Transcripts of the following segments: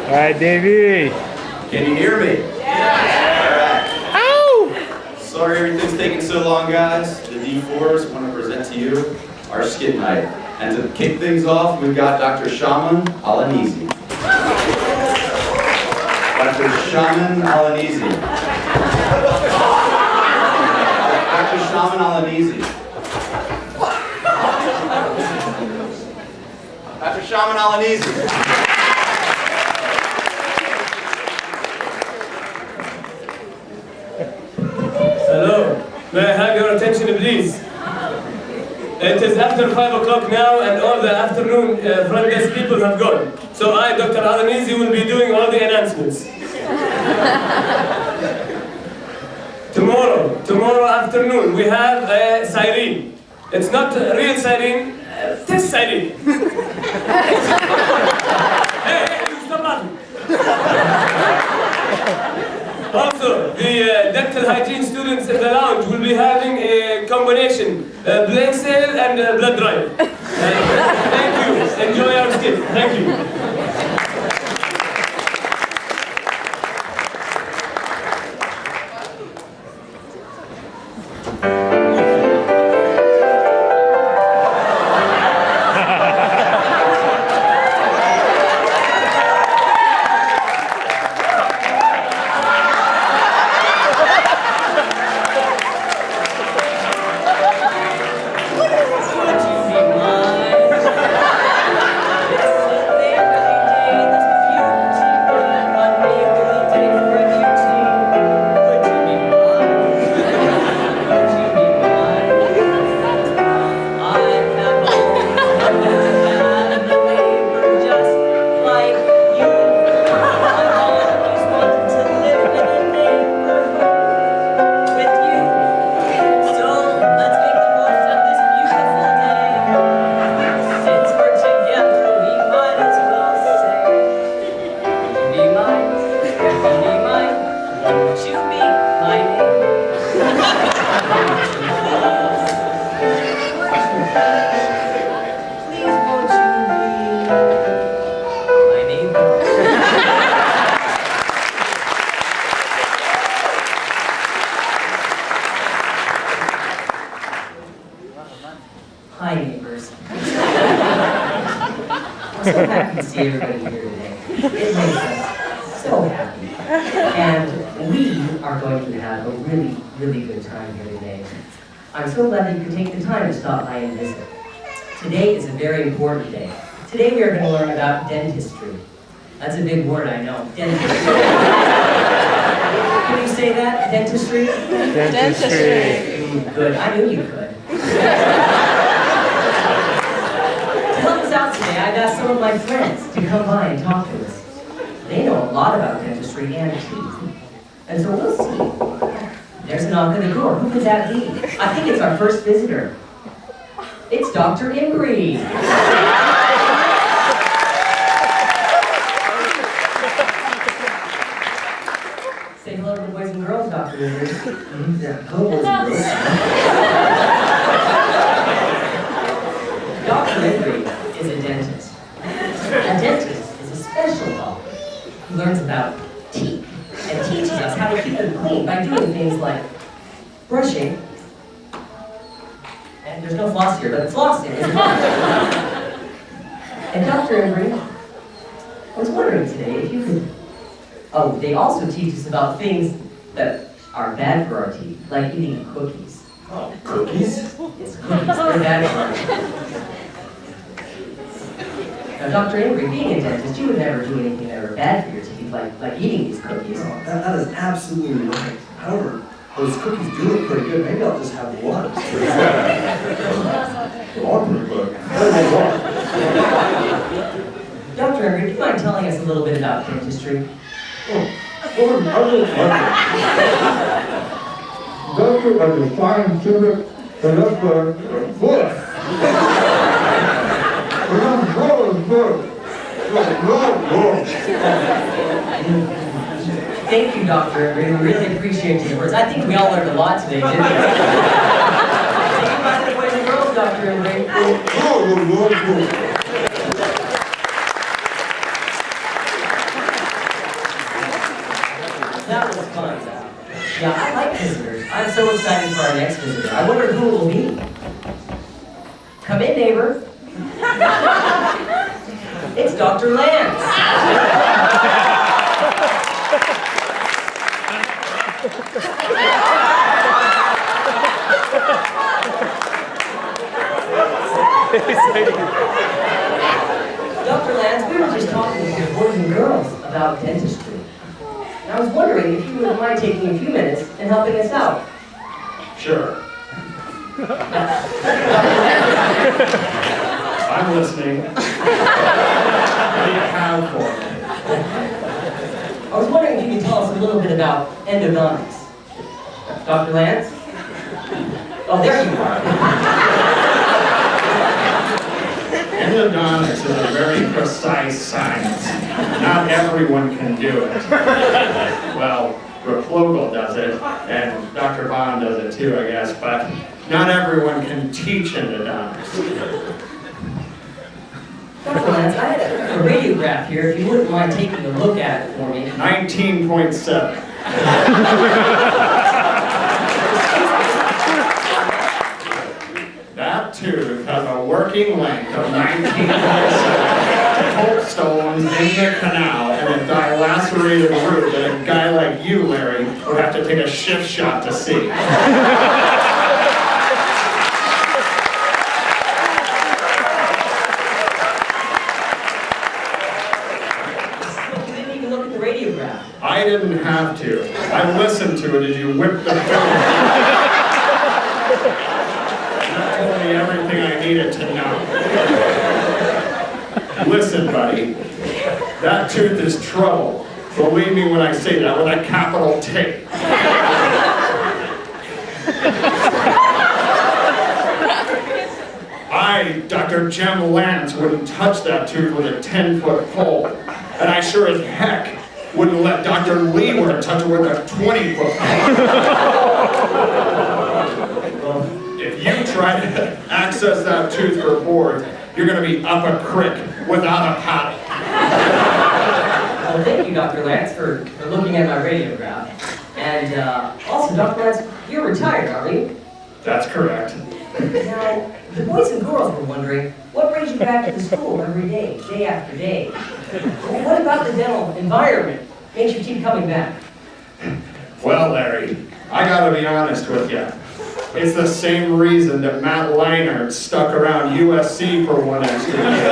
All right, Davey. Can you hear me? Yeah. All right. Sorry everything's taking so long, guys. The D4s want to present to you our skit night. And to kick things off, we've got Dr. Shaman Alanizi. Dr. Shaman Alanizi. Dr. Shaman Alanizi. Dr. Shaman Alanizi. Hello, may I have your attention please? It is after 5 o'clock now and all the afternoon front desk people have gone. So I, Dr. Alanizi, will be doing all the announcements. Tomorrow afternoon we have a siren. It's not a real siren, test siren. Hey, you stop laughing. Also, the dental hygiene students in the lounge will be having a combination, blood sale and blood drive. Thank you. Enjoy our skit. Thank you. Hi, neighbors. I'm so happy to see everybody here today. It makes us so happy. And we are going to have a really, really good time here today. I'm so glad that you could take the time to stop by and visit. Today is a very important day. Today we are going to learn about dentistry. That's a big word, I know. Dentistry. Can you say that? Dentistry? Dentistry. Good. I knew you could. Today, I've asked some of my friends to come by and talk to us. They know a lot about dentistry and teeth. And so we'll see. There's a knock on the door. Who could that be? I think it's our first visitor. It's Dr. Embry. Say hello to the boys and girls, Dr. Embry. Yeah, hello, boys and girls. Dr. Embry is a dentist. A dentist is a special doctor who learns about teeth and teaches us how to keep them clean by doing things like brushing, and there's no floss here, but flossing is flossing. And Dr. Embry, I was wondering today if you could, oh, they also teach us about things that are bad for our teeth, like eating cookies. Oh, cookies? Yes, cookies, they're bad for our teeth. Now, Dr. Embry, being a dentist, you would never do anything that were bad for your teeth, like eating these cookies. No, that is absolutely right. However, those cookies do look pretty good. Maybe I'll just have one. They are pretty good. Dr. Embry, do you mind telling us a little bit about dentistry? Doctor of the scientific Thank you, Dr. Embry. We really appreciate your words. I think we all learned a lot today, didn't we? Say goodbye to the boys and girls, Dr. Embry. That was fun. Yeah, I like visitors. I'm so excited for our next visitor. I wonder who it will be. Come in, neighbor. It's Dr. Lance. Dr. Lance, we were just talking to the boys and girls about dentistry. And I was wondering if you wouldn't mind taking a few minutes and helping us out. Sure. I'm listening. What do you have for me? I was wondering if you could tell us a little bit about endodontics. Dr. Lance? Oh, there you are. Endodontics is a very precise science. Not everyone can do it. Well, Replogal does it, and Dr. Bond does it too, I guess, but not everyone can teach endodontics. Dr. Lance, I had a radiograph here, if you wouldn't mind taking a look at it for me. 19.7. That tooth has a working length of 19.7. Pulp stones in the canal and a dilacerated root that a guy like you, Larry, would have to take a shift shot to see. You didn't even look at the radiograph. I didn't have to. I listened to it as you whipped the film. That told me everything I needed to know. Listen, buddy. That tooth is trouble. Believe me when I say that with a capital T. I, Dr. Jem Lance, wouldn't touch that tooth with a 10-foot pole. And I sure as heck wouldn't let Dr. Leeward touch it with a 20-foot pole. If you try to access that tooth for boards, you're going to be up a creek without a paddle. Well, thank you, Dr. Lance, for looking at my radiograph. And also, Dr. Lance, you're retired, aren't you? That's correct. Now, the boys and girls were wondering, what brings you back to the school every day, day after day? Well, what about the dental environment makes you keep coming back? Well, Larry, I gotta be honest with you. It's the same reason that Matt Leinart stuck around USC for one extra year.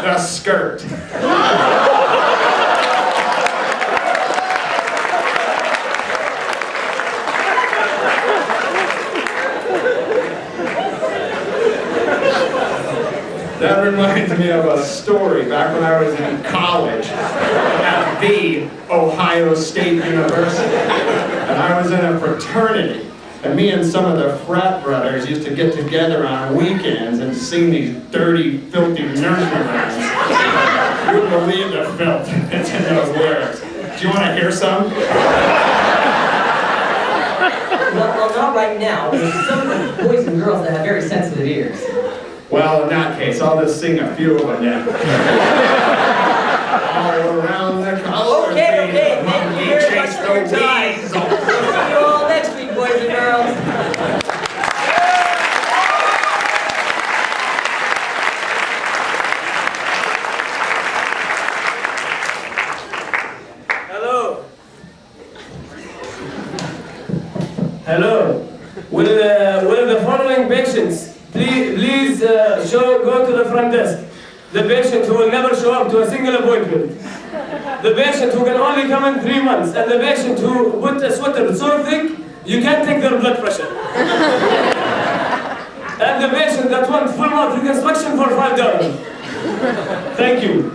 The skirt. That reminds me of a story back when I was in college at the Ohio State University. And I was in a fraternity. And me and some of the frat brothers used to get together on weekends and sing these dirty, filthy nursery rhymes. You wouldn't believe the filth that's in those lyrics. Do you want to hear some? Well, not right now. There's some boys and girls that have very sensitive ears. Well, in that case, I'll just sing a few of them then. All around the color. Okay, thank you very much for your time. See you all next week, boys and girls. Hello. Hello. Will the following patients please go to the front desk? The patient who will never show up to a single appointment. The patient who can only come in 3 months. And the patient who put a sweater so thick you can't take their blood pressure. And the patient that wants full mouth reconstruction for $5. Thank you.